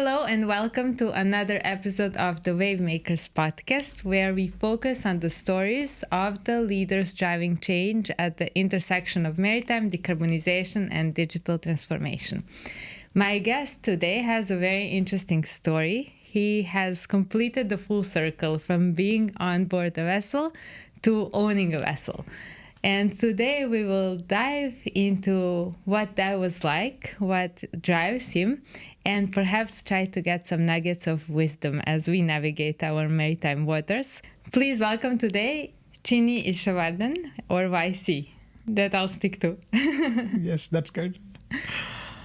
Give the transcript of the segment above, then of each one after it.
Hello and welcome to another episode of the Wavemakers Podcast, where we focus on the stories of the leaders driving change at the intersection of maritime, decarbonization, and digital transformation. My guest today has a very interesting story. He has completed the full circle from being on board a vessel to owning a vessel. And today we will dive into what that was like, what drives him, and perhaps try to get some nuggets of wisdom as we navigate our maritime waters. Please welcome today Chinni Yasovardhan, or YC. That I'll stick to. Yes, that's good.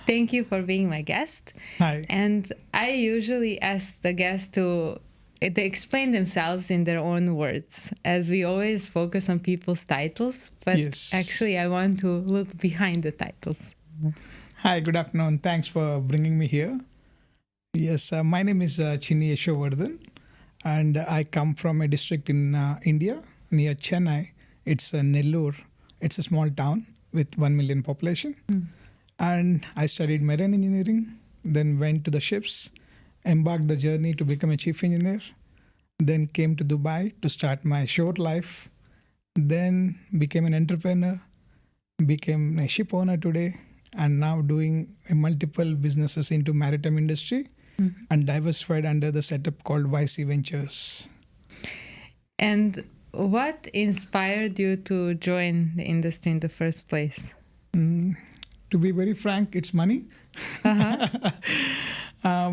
Thank you for being my guest. Hi. And I usually ask the guests to explain themselves in their own words, as we always focus on people's titles, but Yes. actually I want to look behind the titles. Hi, good afternoon. Thanks for bringing me here. Yes, my name is Chinni Yasovardhan, and I come from a district in India near Chennai. It's Nellore. It's a small town with 1 million population. And I studied marine engineering, then went to the ships, embarked the journey to become a chief engineer, then came to Dubai to start my shore life, then became an entrepreneur, became a ship owner today, and now doing multiple businesses into maritime industry and diversified under the setup called YC Ventures. And what inspired you to join the industry in the first place? To be very frank, it's money.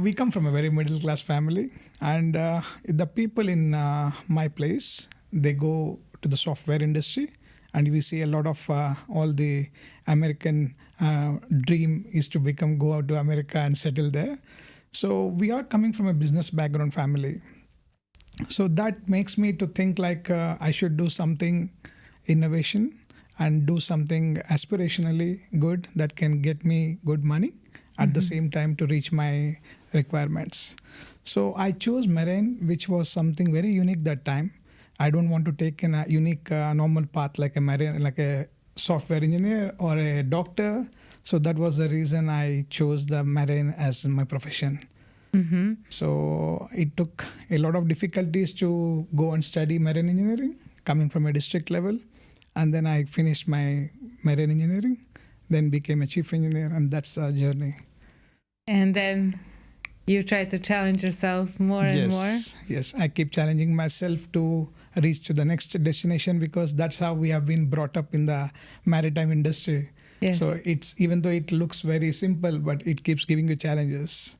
We come from a very middle class family, and the people in my place, they go to the software industry, and we see a lot of all the American dream is to go out to America and settle there. So we are coming from a business background family. So that makes me to think like I should do something innovation and do something aspirationally good that can get me good money at the same time to reach my requirements. So I chose marine, which was something very unique that time. I don't want to take a unique normal path like a marine, like a software engineer or a doctor. So that was the reason I chose the marine as my profession. So it took a lot of difficulties to go and study marine engineering, coming from a district level. And then I finished my marine engineering, then became a chief engineer, and that's the journey. And then you try to challenge yourself more and more? Yes, I keep challenging myself to reach to the next destination because that's how we have been brought up in the maritime industry. Yes. So it's, even though it looks very simple, but it keeps giving you challenges.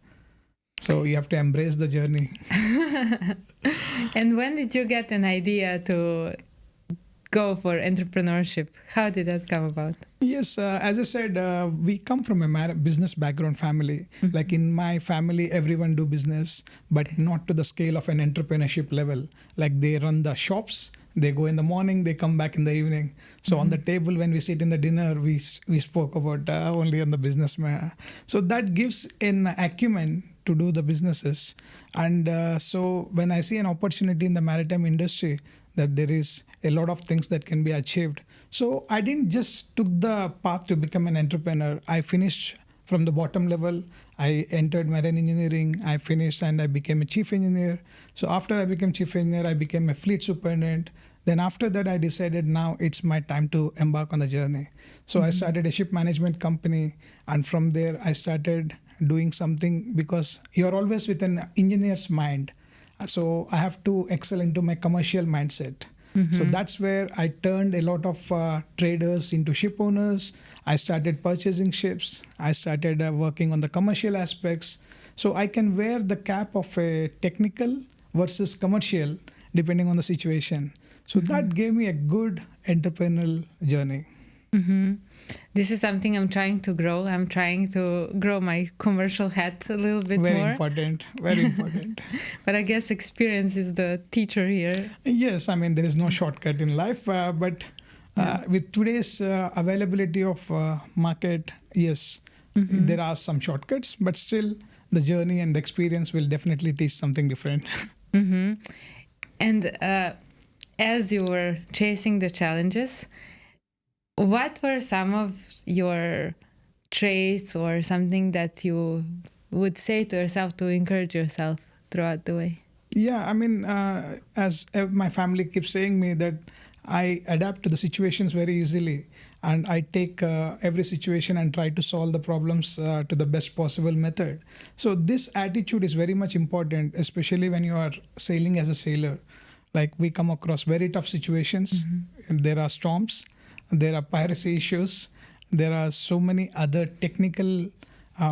So you have to embrace the journey. And when did you get an idea to go for entrepreneurship? How did that come about? Yes, as I said, we come from a business background family. Like in my family, everyone do business, but not to the scale of an entrepreneurship level. Like they run the shops, they go in the morning, they come back in the evening. So on the table, when we sit in the dinner, we spoke about only on the business. So that gives an acumen to do the businesses. And so when I see an opportunity in the maritime industry, that there is a lot of things that can be achieved. So I didn't just took the path to become an entrepreneur. I finished from the bottom level. I entered marine engineering. I finished and I became a chief engineer. So after I became chief engineer, I became a fleet superintendent. Then after that, I decided now it's my time to embark on the journey. So I started a ship management company. And from there, I started doing something because you're always with an engineer's mind. So I have to excel into my commercial mindset. So that's where I turned a lot of traders into ship owners. I started purchasing ships. I started working on the commercial aspects. So I can wear the cap of a technical versus commercial depending on the situation. So that gave me a good entrepreneurial journey. This is something I'm trying to grow. I'm trying to grow my commercial hat a little bit Very more. important, very important. But I guess experience is the teacher here. Yes, I mean, there is no shortcut in life, but with today's availability of market, yes, there are some shortcuts, but still the journey and the experience will definitely teach something different. And as you were chasing the challenges, what were some of your traits or something that you would say to yourself to encourage yourself throughout the way? Yeah, I mean, as my family keeps saying me that I adapt to the situations very easily, and I take every situation and try to solve the problems to the best possible method. So this attitude is very much important, especially when you are sailing as a sailor. Like, we come across very tough situations. There are storms, there are piracy issues, there are so many other technical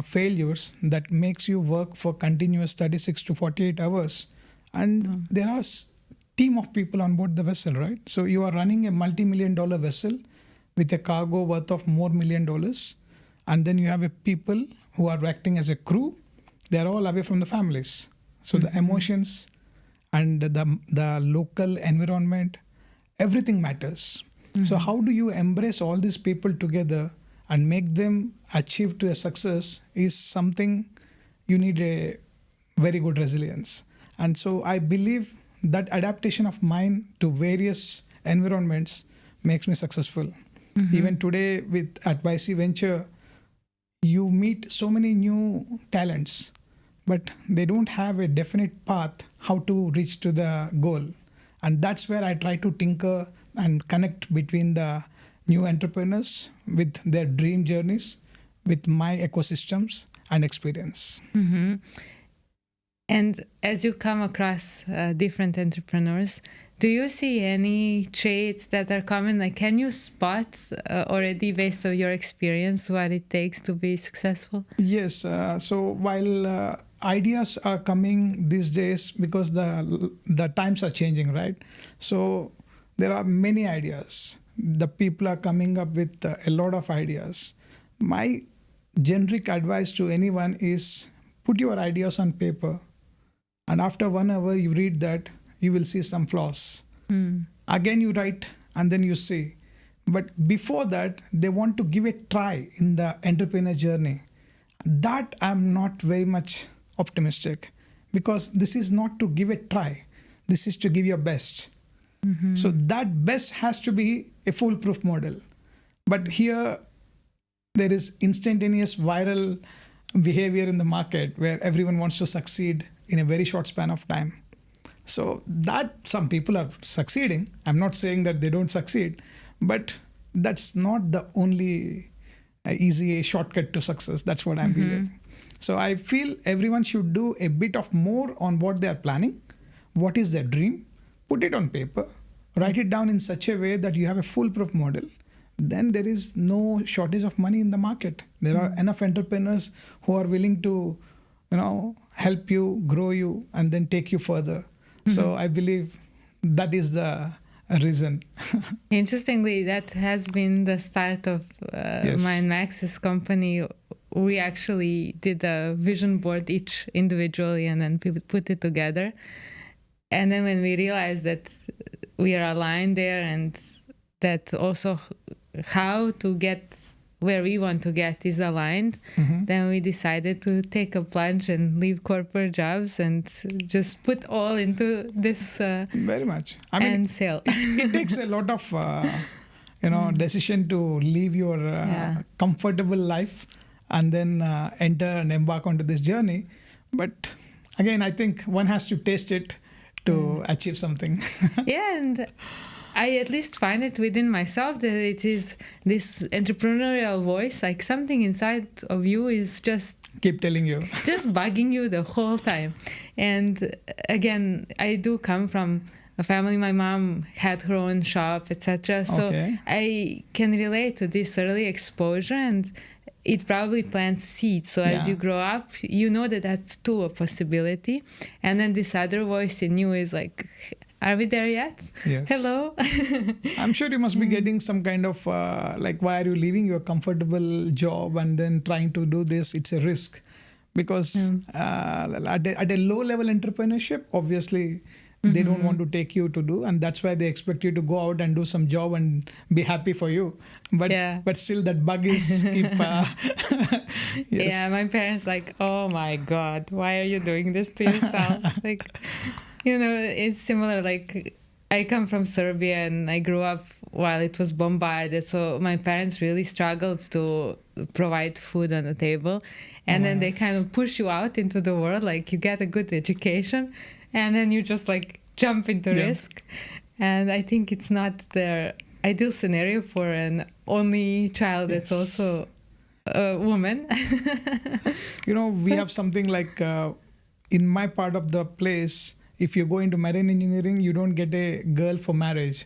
failures that makes you work for continuous 36 to 48 hours. And there are team of people on board the vessel, right? So you are running a multi-million-dollar vessel with a cargo worth of more $1 million. And then you have a people who are acting as a crew. They're all away from the families. So the emotions and the local environment, everything matters. So how do you embrace all these people together and make them achieve to a success is something you need a very good resilience. And so I believe that adaptation of mine to various environments makes me successful. Even today at YC Venture, you meet so many new talents, but they don't have a definite path how to reach to the goal. And that's where I try to tinker and connect between the new entrepreneurs with their dream journeys, with my ecosystems and experience. And as you come across different entrepreneurs, do you see any traits that are common? Like, can you spot already based on your experience what it takes to be successful? Yes. So while ideas are coming these days because the times are changing, right? So there are many ideas. The people are coming up with a lot of ideas. My generic advice to anyone is put your ideas on paper. And after 1 hour, you read that, you will see some flaws. Again, you write and then you see. But before that, they want to give a try in the entrepreneur journey. That I'm not very much optimistic, because this is not to give a try. This is to give your best. So that best has to be a foolproof model. But here, there is instantaneous viral behavior in the market where everyone wants to succeed in a very short span of time. So that some people are succeeding. I'm not saying that they don't succeed, but that's not the only easy shortcut to success. That's what I believe. So I feel everyone should do a bit of more on what they are planning. What is their dream? Put it on paper. Write it down in such a way that you have a foolproof model. Then there is no shortage of money in the market. There are enough entrepreneurs who are willing to, help you, grow you, and then take you further. So I believe that is the reason. Interestingly, that has been the start of my and Max's company. We actually did a vision board each individually and then put it together. And then when we realized that we are aligned there and that also how to get where we want to get is aligned, then we decided to take a plunge and leave corporate jobs and just put all into this very much. And sail. It takes a lot of decision to leave your comfortable life and then enter and embark onto this journey. But again, I think one has to taste it to achieve something. And I at least find it within myself that it is this entrepreneurial voice, like something inside of you is just keep telling you, just bugging you the whole time. And again, I do come from a family. My mom had her own shop, etc. So I can relate to this early exposure, and it probably plants seeds. So as you grow up, you know that that's too a possibility. And then this other voice in you is like, are we there yet? Yes. Hello? I'm sure you must be getting some kind of why are you leaving your comfortable job and then trying to do this? It's a risk. Because at a low level entrepreneurship, obviously, they don't want to take you to do, and that's why they expect you to go out and do some job and be happy for you. But still that bug is keep. Yeah, my parents like, oh my God, why are you doing this to yourself? It's similar. Like, I come from Serbia and I grew up while it was bombarded. So my parents really struggled to provide food on the table. And then they kind of push you out into the world, like you get a good education and then you just like jump into risk. And I think it's not their ideal scenario for an only child that's also a woman. We have something like in my part of the place, if you go into marine engineering, you don't get a girl for marriage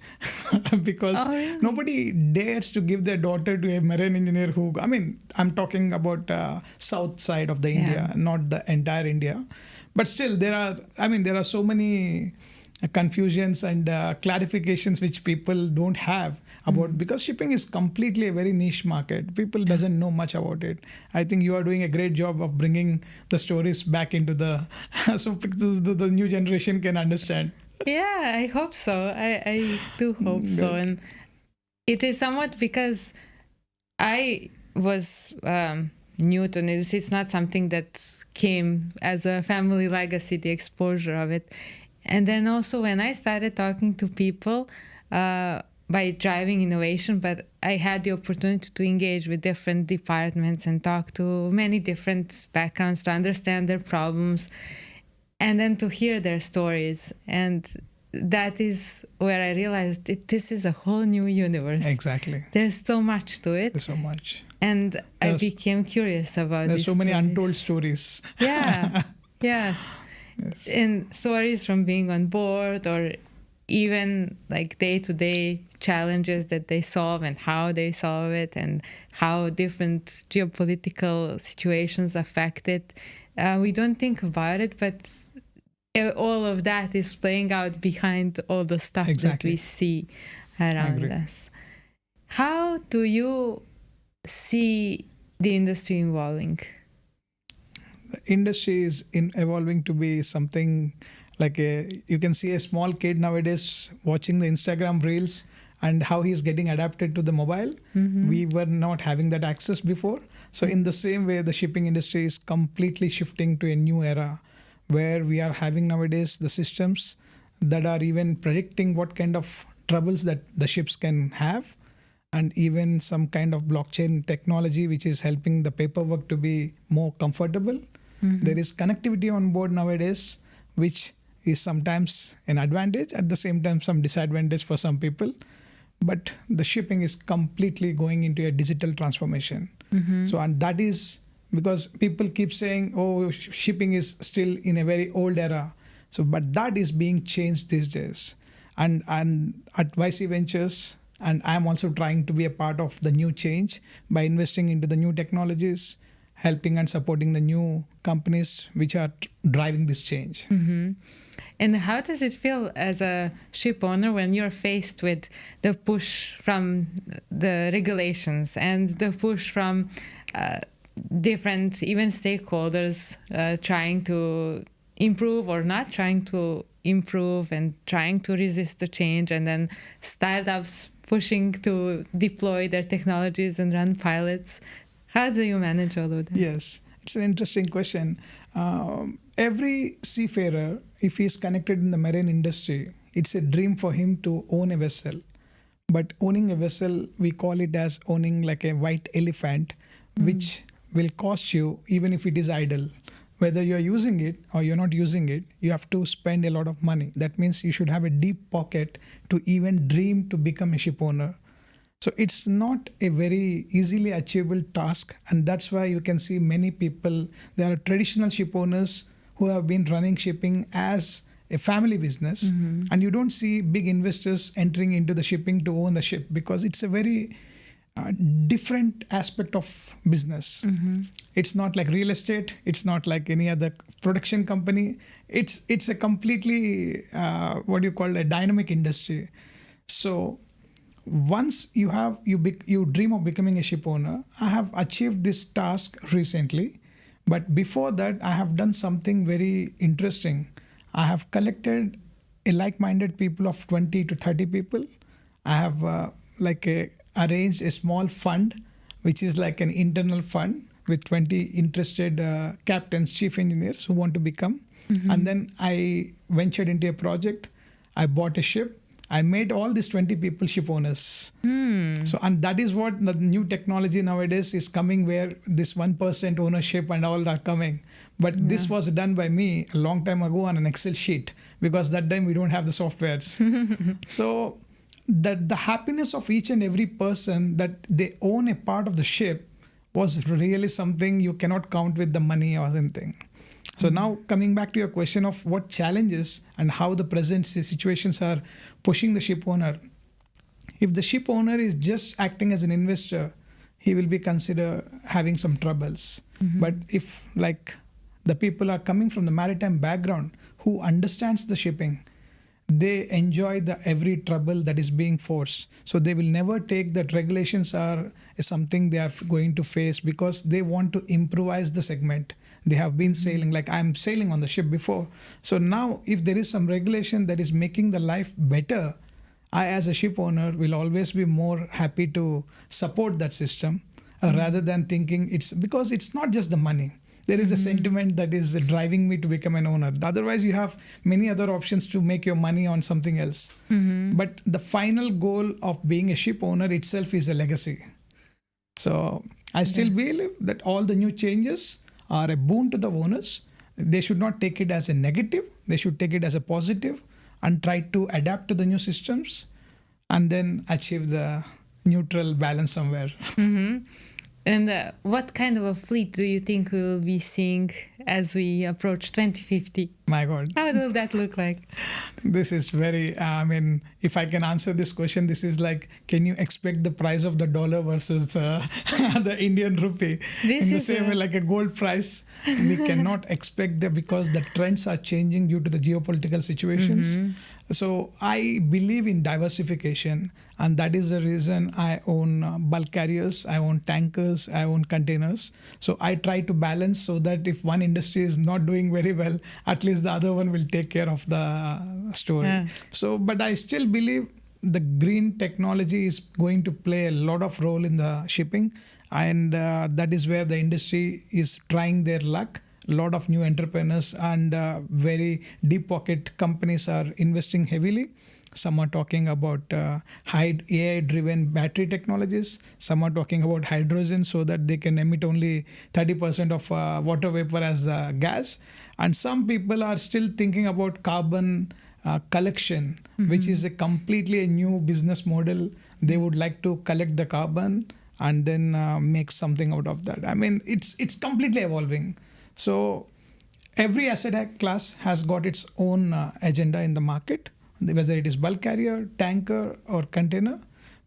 because nobody dares to give their daughter to a marine engineer I'm talking about south side of the India, not the entire India. But still, there are so many confusions and clarifications which people don't have about, because shipping is completely a very niche market. People doesn't know much about it. I think you are doing a great job of bringing the stories back into so the new generation can understand. Yeah, I hope so. I do hope so. And it is somewhat because I was new to this. It's not something that came as a family legacy, the exposure of it. And then also when I started talking to people by driving innovation, but I had the opportunity to engage with different departments and talk to many different backgrounds to understand their problems and then to hear their stories. And that is where I realized this is a whole new universe. Exactly. There's so much to it. There's so much. And I became curious about There's so many stories. Untold stories. Yeah. Yes. And stories from being on board or even like day-to-day challenges that they solve and how they solve it and how different geopolitical situations affect it. We don't think about it, but all of that is playing out behind all the stuff that we see around us. How do you see the industry evolving? The industry is evolving to be something like you can see a small kid nowadays watching the Instagram reels and how he's getting adapted to the mobile. We were not having that access before. So in the same way, the shipping industry is completely shifting to a new era where we are having nowadays the systems that are even predicting what kind of troubles that the ships can have, and even some kind of blockchain technology which is helping the paperwork to be more comfortable. There is connectivity on board nowadays, which is sometimes an advantage, at the same time some disadvantage for some people. But the shipping is completely going into a digital transformation. So, and that is because people keep saying, oh, shipping is still in a very old era. So, but that is being changed these days. And at YC Ventures, and I'm also trying to be a part of the new change by investing into the new technologies, helping and supporting the new companies which are driving this change. And how does it feel as a ship owner when you're faced with the push from the regulations and the push from different even stakeholders trying to improve or not trying to improve and trying to resist the change, and then startups pushing to deploy their technologies and run pilots? How do you manage all of that? Yes, it's an interesting question. Every seafarer, if he is connected in the marine industry, it's a dream for him to own a vessel. But owning a vessel, we call it as owning like a white elephant, which will cost you even if it is idle. Whether you're using it or you're not using it, you have to spend a lot of money. That means you should have a deep pocket to even dream to become a ship owner. So it's not a very easily achievable task. And that's why you can see many people, there are traditional ship owners who have been running shipping as a family business. And you don't see big investors entering into the shipping to own the ship because it's a very different aspect of business. It's not like real estate. It's not like any other production company. It's a completely, a dynamic industry. So once you dream of becoming a ship owner, I have achieved this task recently. But before that, I have done something very interesting. I have collected a like-minded people of 20 to 30 people. I have arranged a small fund, which is like an internal fund with 20 interested captains, chief engineers who want to become. And then I ventured into a project. I bought a ship. I made all these 20 people ship owners. So, and that is what the new technology nowadays is coming, where this 1% ownership and all that coming. But this was done by me a long time ago on an Excel sheet, because that time we don't have the softwares. So the happiness of each and every person that they own a part of the ship was really something you cannot count with the money or anything. So now coming back to your question of what challenges and how the present situations are pushing the ship owner. If the ship owner is just acting as an investor, he will be considered having some troubles. But if like the people are coming from the maritime background who understands the shipping, they enjoy the every trouble that is being forced. So they will never take that regulations are something they are going to face, because they want to improvise the segment. They have been sailing, like I'm sailing on the ship before. So now if there is some regulation that is making the life better, I as a ship owner will always be more happy to support that system rather than thinking it's because it's not just the money. There is a sentiment that is driving me to become an owner. Otherwise, you have many other options to make your money on something else. But the final goal of being a ship owner itself is a legacy. So I still believe that all the new changes are a boon to the owners. They should not take it as a negative. They should take it as a positive and try to adapt to the new systems and then achieve the neutral balance somewhere. And what kind of a fleet do you think we will be seeing as we approach 2050? My God. How will that look like? This is very, if I can answer this question, this is like, can you expect the price of the dollar versus the Indian rupee? In the same way, like a gold price, we cannot expect that, because the trends are changing due to the geopolitical situations. So I believe in diversification, and that is the reason I own bulk carriers, I own tankers, I own containers. So I try to balance so that if one industry is not doing very well, at least the other one will take care of the story. So, but I still believe the green technology is going to play a lot of role in the shipping, and that is where the industry is trying their luck. A lot of new entrepreneurs and very deep pocket companies are investing heavily. Some are talking about AI-driven battery technologies. Some are talking about hydrogen so that they can emit only 30% of water vapor as the gas. And some people are still thinking about carbon collection, which is a completely new business model. They would like to collect the carbon and then make something out of that. I mean, it's completely evolving. So every asset class has got its own agenda in the market, whether it is bulk carrier, tanker, or container.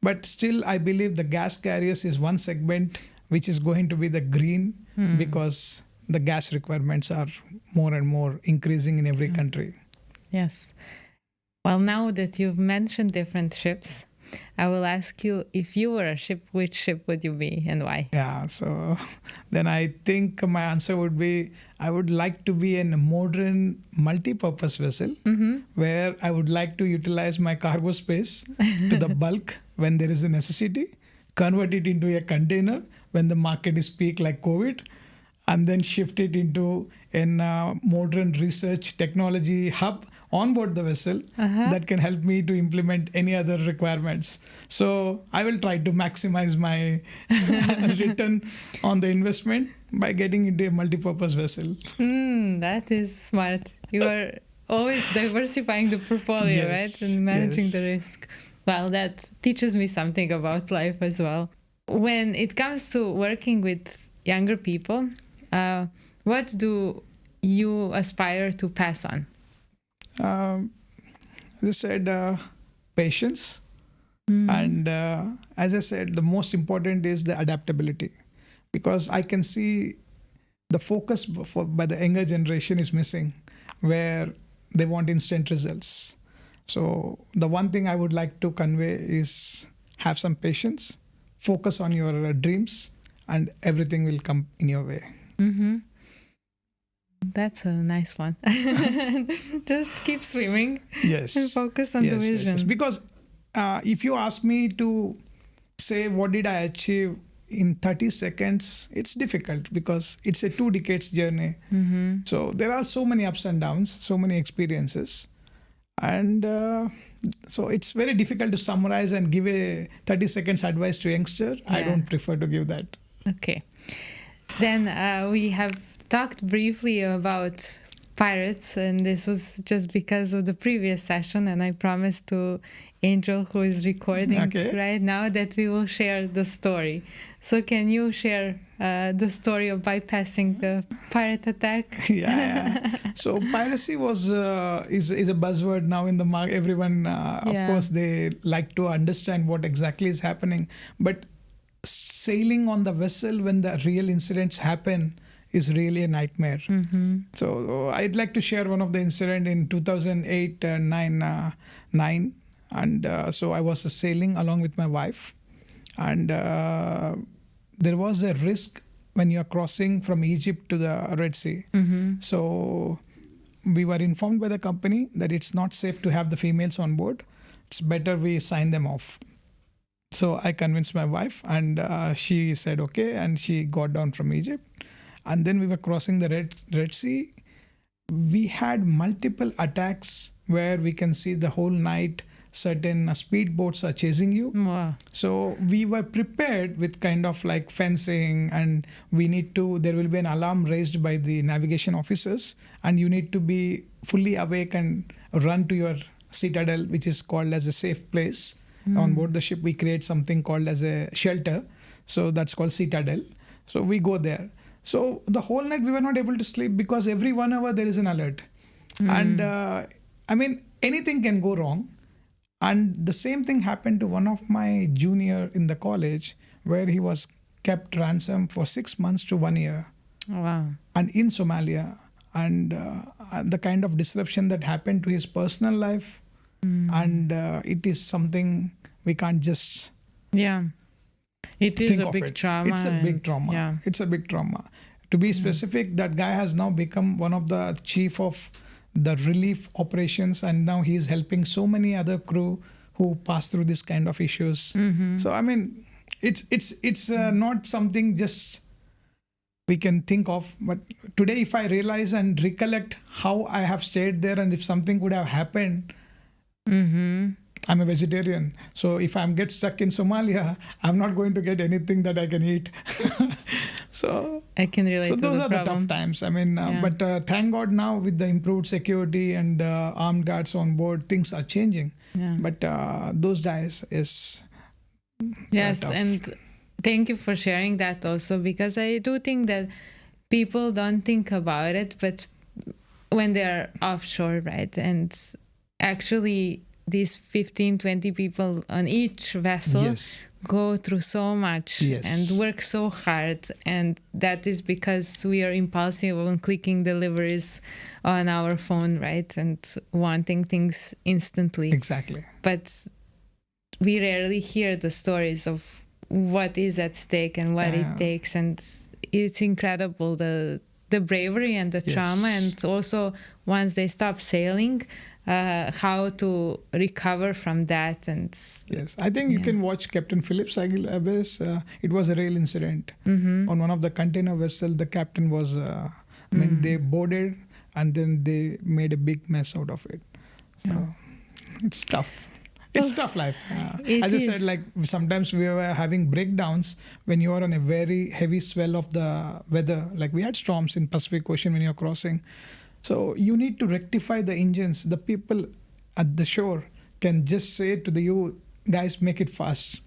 But still, I believe the gas carriers is one segment which is going to be the green, because the gas requirements are more and more increasing in every country. Yes. Well, now that you've mentioned different ships, I will ask you, if you were a ship, which ship would you be and why? Yeah, so then I think my answer would be, I would like to be a modern multi-purpose vessel where I would like to utilize my cargo space to the bulk when there is a necessity, convert it into a container when the market is peak like COVID, and then shift it into a modern research technology hub on board the vessel that can help me to implement any other requirements. So I will try to maximize my return on the investment by getting into a multi-purpose vessel. That is smart. You are always diversifying the portfolio, right? And managing the risk. Well, that teaches me something about life as well. When it comes to working with younger people, what do you aspire to pass on? As I said, patience. And as I said, the most important is the adaptability, because I can see the focus by the younger generation is missing, where they want instant results. So the one thing I would like to convey is have some patience, focus on your dreams, and everything will come in your way. That's a nice one. Just keep swimming. Yes. And focus on the vision. Yes. Because if you ask me to say what did I achieve in 30 seconds, it's difficult because it's a 2 decades journey. So there are so many ups and downs, so many experiences. And So it's very difficult to summarize and give a 30 seconds advice to youngster. I don't prefer to give that. Okay. Then we have talked briefly about pirates, and this was just because of the previous session, and I promised to Angel, who is recording right now, that we will share the story. So can you share the story of bypassing the pirate attack? Yeah. So piracy is a buzzword now in the market. Everyone, of course, they like to understand what exactly is happening. But sailing on the vessel when the real incidents happen is really a nightmare. So I'd like to share one of the incident in 2008 9. And so I was sailing along with my wife, and there was a risk when you're crossing from Egypt to the Red Sea. So we were informed by the company that it's not safe to have the females on board. It's better we sign them off. So I convinced my wife, and she said okay, and she got down from Egypt. And then we were crossing the Red Sea. We had multiple attacks where we can see the whole night certain speedboats are chasing you. Wow. So we were prepared with kind of like fencing, and there will be an alarm raised by the navigation officers, and you need to be fully awake and run to your citadel, which is called as a safe place. On board the ship, we create something called as a shelter. So that's called citadel. So we go there. So the whole night we were not able to sleep because every 1 hour there is an alert. And anything can go wrong. And the same thing happened to one of my junior in the college, where he was kept ransom for 6 months to 1 year. Wow. And in Somalia. And the kind of disruption that happened to his personal life. And it is something we can't just it is a big trauma. It's a big trauma. Yeah. It's a big trauma. To be specific, that guy has now become one of the chief of the relief operations, and now he's helping so many other crew who pass through this kind of issues. So I mean, it's not something just we can think of. But today, if I realize and recollect how I have stayed there, and if something could have happened, I'm a vegetarian. So if I get stuck in Somalia, I'm not going to get anything that I can eat. So I can relate to those the are problem. the tough times. I mean, but thank God now with the improved security and armed guards on board, things are changing. Yeah. But those days is yes, tough. and thank you for sharing that also, because I do think that people don't think about it, but when they're offshore, right? And actually these 15-20 people on each vessel go through so much and work so hard, and that is because we are impulsive on clicking deliveries on our phone, right, and wanting things instantly. Exactly. But we rarely hear the stories of what is at stake and what it takes, and it's incredible, the bravery and the trauma, and also once they stop sailing, how to recover from that. And I think you can watch Captain Phillips Abyss. It was a real incident on one of the container vessels. The captain was they boarded and then they made a big mess out of it. So it's tough. It's tough life. As I said, like sometimes we were having breakdowns when you are on a very heavy swell of the weather. Like we had storms in Pacific Ocean when you're crossing. So you need to rectify the engines. The people at the shore can just say to you guys, make it fast.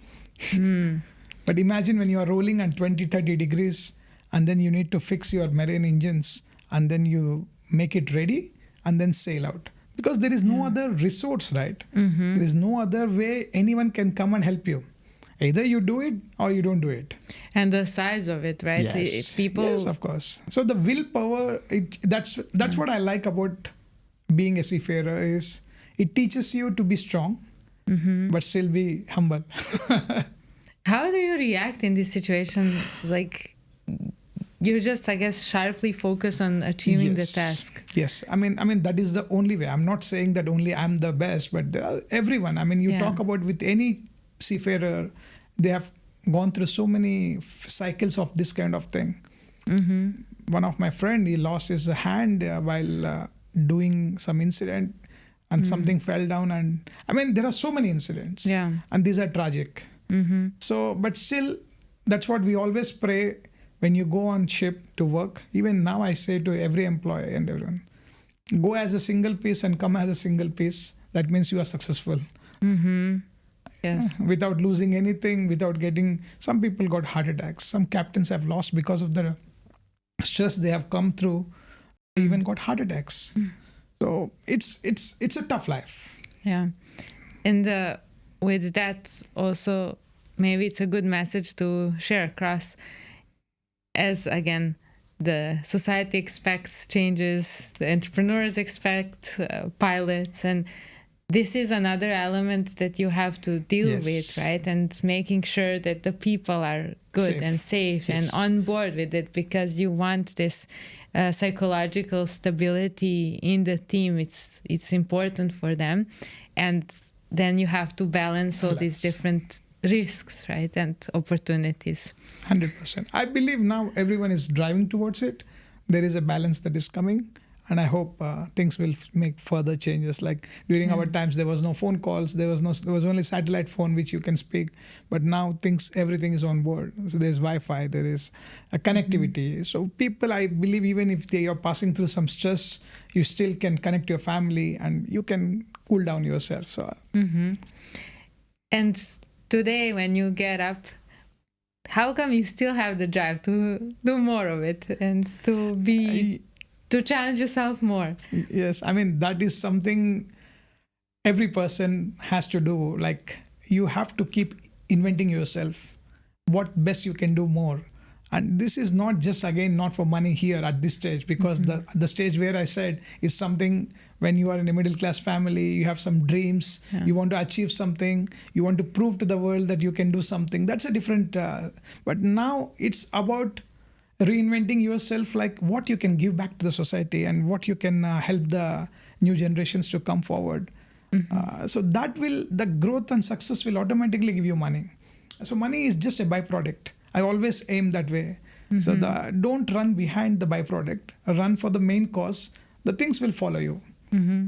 But imagine when you are rolling at 20-30 degrees and then you need to fix your marine engines and then you make it ready and then sail out. Because there is no other resource, right? There is no other way anyone can come and help you. Either you do it or you don't do it. And the size of it, right? Yes, People... yes, of course. So the willpower, that's what I like about being a seafarer is it teaches you to be strong, but still be humble. How do you react in these situations? Like... you just, I guess, sharply focus on achieving the task. Yes. I mean, that is the only way. I'm not saying that only I'm the best, but everyone. I mean, you talk about with any seafarer, they have gone through so many cycles of this kind of thing. One of my friend, he lost his hand while doing some incident, and something fell down. And I mean, there are so many incidents, and these are tragic. So, but still, that's what we always pray when you go on ship to work. Even now, I say to every employee and everyone, go as a single piece and come as a single piece. That means you are successful. Yes. Without losing anything, without getting. Some people got heart attacks. Some captains have lost because of the stress they have come through. Even got heart attacks. So it's a tough life. Yeah, and with that also, maybe it's a good message to share across. As again, the society expects changes, the entrepreneurs expect pilots, and this is another element that you have to deal with, right? And making sure that the people are good and safe and on board with it, because you want this psychological stability in the team. It's important for them. And then you have to balance all these different risks, right? And opportunities. 100%. I believe now everyone is driving towards it. There is a balance that is coming. And I hope things will make further changes. Like during our times, there was no phone calls. There was only satellite phone which you can speak. But now everything is on board. So there's Wi-Fi, there is a connectivity. So people, I believe, even if they are passing through some stress, you still can connect your family and you can cool down yourself. So. And today, when you get up, how come you still have the drive to do more of it and to challenge yourself more? Yes, I mean, that is something every person has to do. Like, you have to keep inventing yourself, what best you can do more. And this is not just, again, not for money here at this stage, because the stage where I said is something when you are in a middle class family, you have some dreams, you want to achieve something, you want to prove to the world that you can do something. That's a different, but now it's about reinventing yourself, like what you can give back to the society and what you can help the new generations to come forward. So the growth and success will automatically give you money. So money is just a byproduct. I always aim that way. So don't run behind the byproduct, run for the main cause. The things will follow you.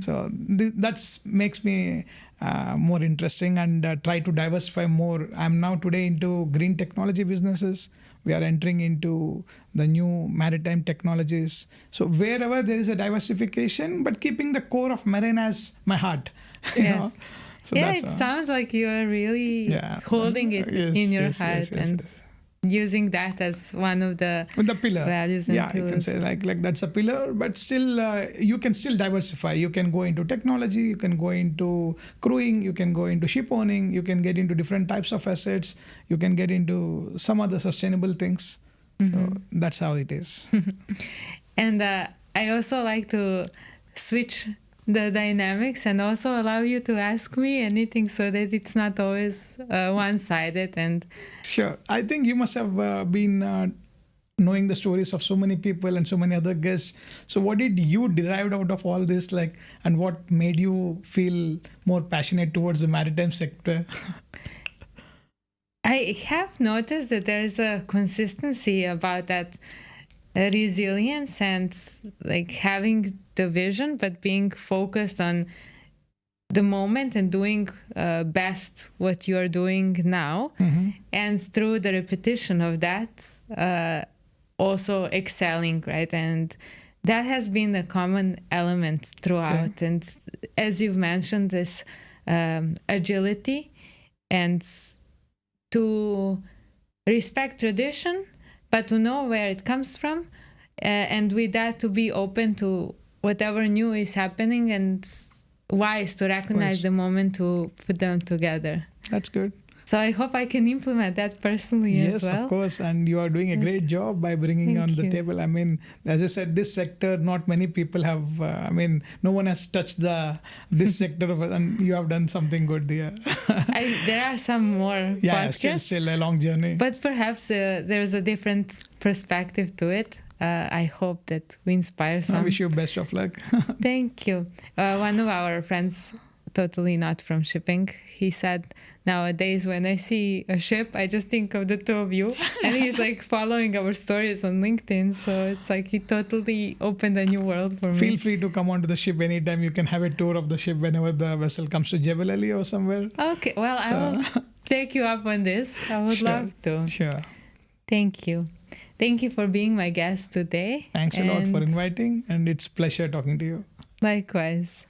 So that makes me more interesting, and try to diversify more. I'm now today into green technology businesses. We are entering into the new maritime technologies. So wherever there is a diversification, but keeping the core of marine as my heart. You know? So it sounds like you are really holding it in your heart and using that as one of the pillar values and tools. You can say like that's a pillar, but still you can still diversify. You can go into technology, you can go into crewing, you can go into ship owning, you can get into different types of assets, you can get into some other sustainable things. So that's how it is. And I also like to switch the dynamics and also allow you to ask me anything, so that it's not always one-sided. And sure, I think you must have been knowing the stories of so many people and so many other guests. So what did you derive out of all this, like, and what made you feel more passionate towards the maritime sector? I have noticed that there is a consistency about that resilience and like having the vision, but being focused on the moment and doing best what you are doing now. And through the repetition of that, also excelling, right? And that has been a common element throughout. And as you've mentioned, this agility and to respect tradition, but to know where it comes from, and with that to be open to whatever new is happening, and wise to recognize the moment to put them together. That's good. So I hope I can implement that personally as well. Yes, of course. And you are doing a great job by bringing on the table. I mean, as I said, this sector, not many people have, no one has touched this sector, and you have done something good there. There are some more podcasts. Still a long journey. But perhaps there's a different perspective to it. I hope that we inspire some. I wish you best of luck. Thank you. One of our friends totally not from shipping. He said, nowadays when I see a ship, I just think of the two of you. And he's like following our stories on LinkedIn. So it's like he totally opened a new world for me. Feel free to come onto the ship anytime. You can have a tour of the ship whenever the vessel comes to Jebel Ali or somewhere. Okay, well, I will take you up on this. I would love to. Sure. Thank you. Thank you for being my guest today. Thanks a lot for inviting, and it's a pleasure talking to you. Likewise.